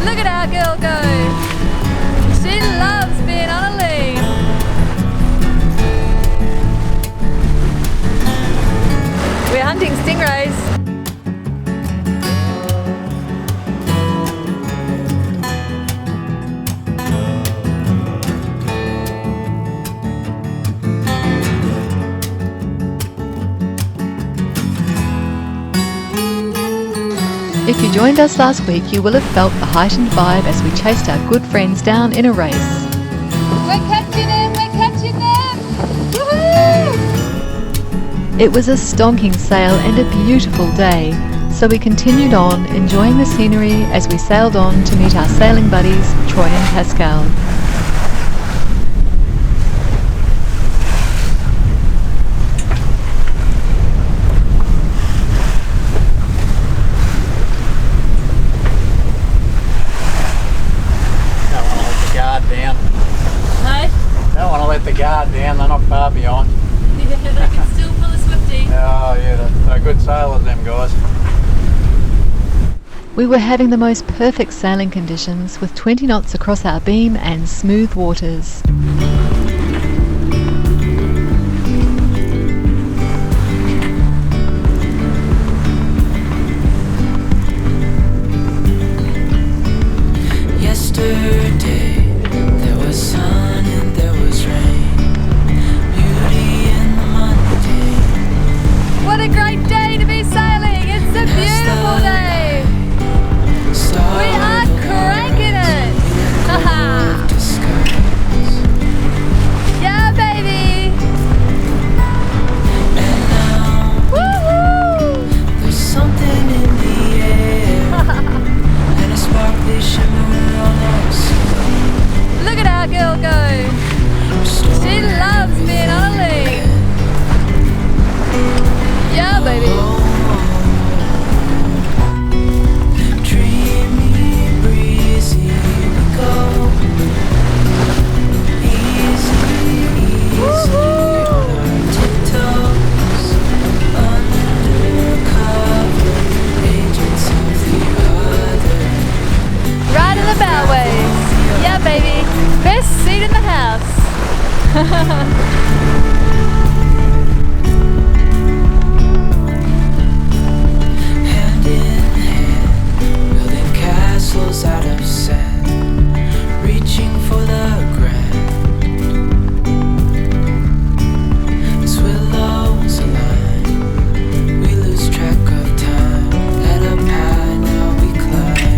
Look at our girl go. She loves being on a lead. We're hunting stingrays. If you joined us last week, you will have felt the heightened vibe as we chased our good friends down in a race. We're catching them, we're catching them! Woohoo! It was a stonking sail and a beautiful day, so we continued on, enjoying the scenery as we sailed on to meet our sailing buddies, Troy and Pascal. The guard down, they're not far beyond. Yeah, they can still pull a swifty. Oh yeah, they're good sailors, them guys. We were having the most perfect sailing conditions with 20 knots across our beam and smooth waters. Yesterday there was sun and there was rain. What a great day to be sailing! It's a beautiful day! We are cranking it! Haha! Yeah, baby! Woohoo! There's something in the air and a sparkly shimmer on our skin. Look at our girl go! She loves being on a lead! Yeah, baby. Dreamy, breezy, we go. Easy, easy on our tiptoes. Undercover agents of the other. Right in the bow-ways. Yeah, baby. Best seat in the house. Out of sand, reaching for the ground. As willows align, we lose track of time. Head up high, now we climb.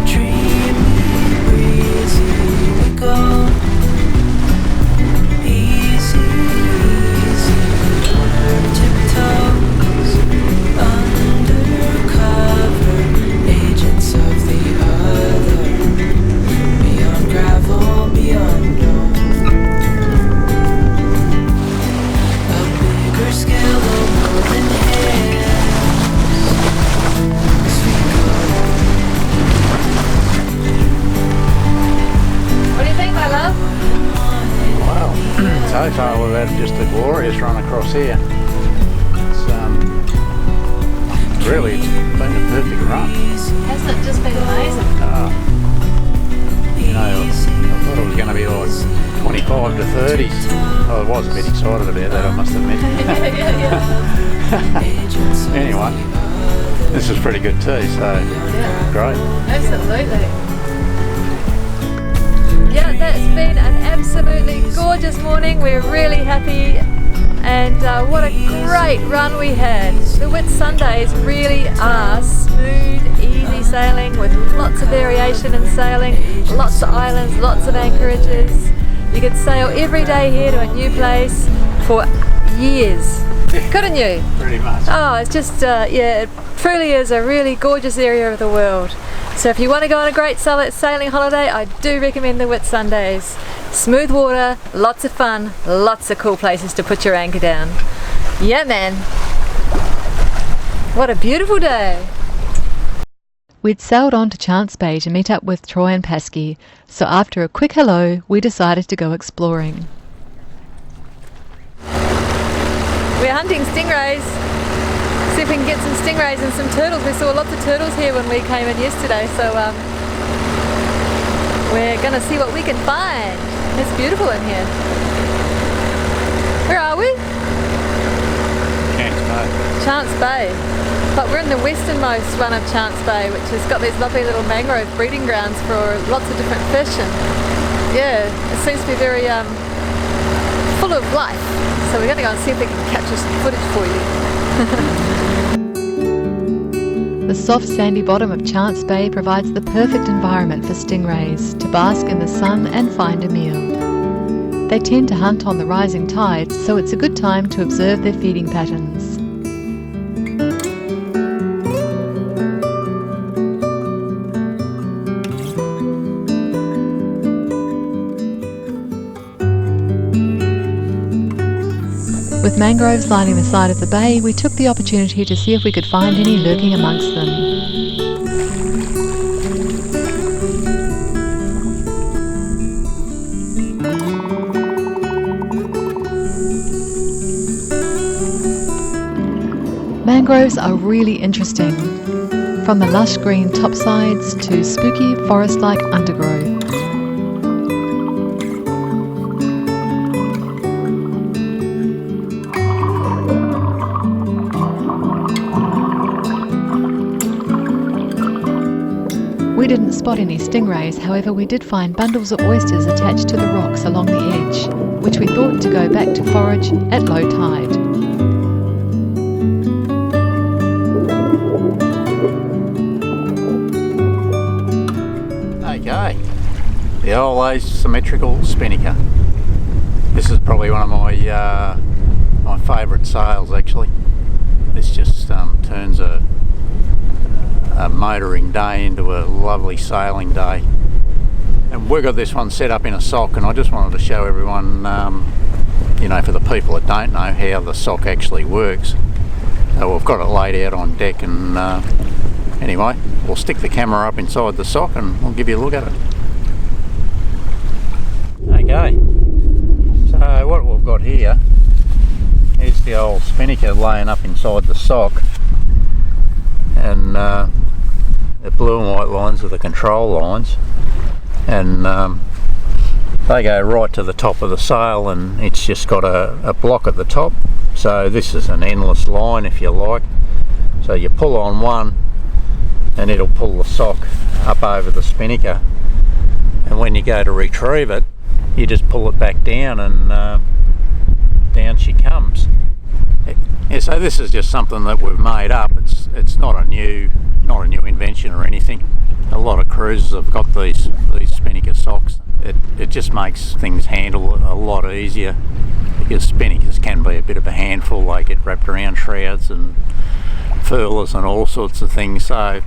Dreamy, breezy, we go. Easy, easy on our tiptoes. Undercover agents of the other. Beyond gravel, beyond known. A bigger scale of golden hairs. As we go. What do you think, my love? Wow. So far we've had just a glorious run across here. Really, it's been a perfect run. Hasn't it just been amazing? You know, I thought it was going to be like 25 to 30s. I was a bit excited about that, I must admit. Anyway, this is pretty good too, so great. Absolutely. Yeah, that's been an absolutely gorgeous morning. We're really happy, and what a great run we had. The Whitsundays really are smooth, easy sailing with lots of variation in sailing, lots of islands, lots of anchorages. You could sail every day here to a new place for years, couldn't you? Pretty much. Oh, it's just, yeah, it truly is a really gorgeous area of the world. So if you want to go on a great sailing holiday, I do recommend the Whitsundays. Smooth water, lots of fun, lots of cool places to put your anchor down. Yeah, man. What a beautiful day. We'd sailed on to Chance Bay to meet up with Troy and Pasky, so after a quick hello, we decided to go exploring. We're hunting stingrays. see if we can get some stingrays and some turtles. We saw lots of turtles here when we came in yesterday, so we're gonna see what we can find. It's beautiful in here. Where are we? Chance Bay. Chance Bay. But we're in the westernmost run of Chance Bay, which has got these lovely little mangrove breeding grounds for lots of different fish, and yeah, it seems to be very full of life. So we're going to go and see if we can capture some footage for you. The soft sandy bottom of Chance Bay provides the perfect environment for stingrays to bask in the sun and find a meal. They tend to hunt on the rising tides, so it's a good time to observe their feeding patterns. With mangroves lining the side of the bay, we took the opportunity to see if we could find any lurking amongst them. Mangroves are really interesting, from the lush green topsides to spooky forest-like undergrowth. We didn't spot any stingrays, however we did find bundles of oysters attached to the rocks along the edge, which we thought to go back to forage at low tide. Okay, the old asymmetrical spinnaker. This is probably one of my favourite sails actually. This just turns a motoring day into a lovely sailing day, and we've got this one set up in a sock, and I just wanted to show everyone, you know, for the people that don't know how the sock actually works. So we've got it laid out on deck, and anyway, we'll stick the camera up inside the sock and we'll give you a look at it. Okay, so what we've got here is the old spinnaker laying up inside the sock, and the blue and white lines are the control lines, and they go right to the top of the sail, and it's just got a block at the top. So this is an endless line, if you like. So you pull on one and it'll pull the sock up over the spinnaker, and when you go to retrieve it, you just pull it back down, and down she comes. Yeah, so this is just something that we've made up. It's not a new invention or anything. A lot of cruisers have got these spinnaker socks. It just makes things handle a lot easier, because spinnakers can be a bit of a handful. They get wrapped around shrouds and furlers and all sorts of things. So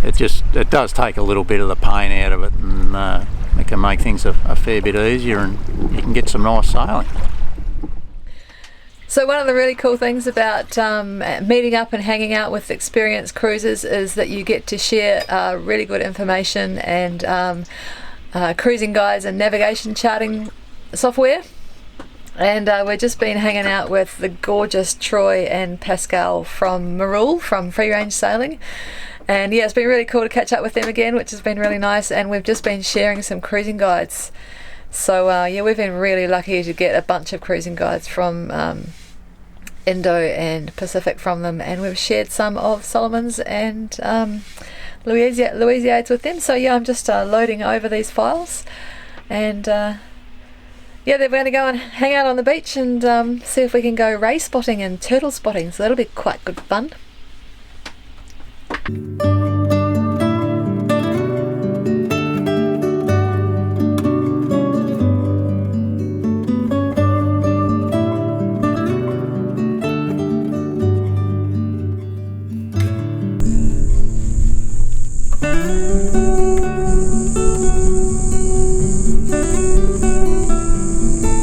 it does take a little bit of the pain out of it, and it can make things a fair bit easier, and you can get some nice sailing. So one of the really cool things about meeting up and hanging out with experienced cruisers is that you get to share really good information and cruising guides and navigation charting software. And we've just been hanging out with the gorgeous Troy and Pascal from Marul, from Free Range Sailing. And yeah, it's been really cool to catch up with them again, which has been really nice. And we've just been sharing some cruising guides. So yeah, we've been really lucky to get a bunch of cruising guides from Indo and Pacific from them, and we've shared some of Solomon's and Louisiades with them. So yeah, I'm just loading over these files, and yeah, they're going to go and hang out on the beach and see if we can go ray spotting and turtle spotting, so that'll be quite good fun.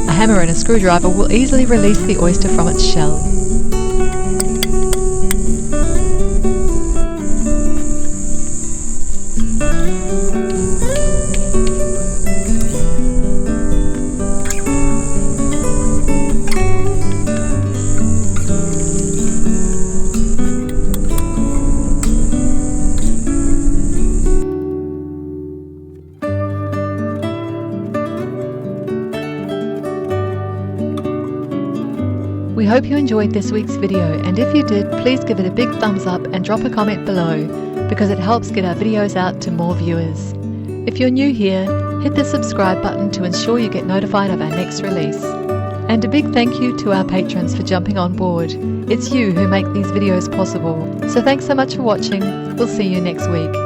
A hammer and a screwdriver will easily release the oyster from its shell. We hope you enjoyed this week's video, and if you did, please give it a big thumbs up and drop a comment below, because it helps get our videos out to more viewers. If you're new here, hit the subscribe button to ensure you get notified of our next release. And a big thank you to our patrons for jumping on board. It's you who make these videos possible. So thanks so much for watching. We'll see you next week.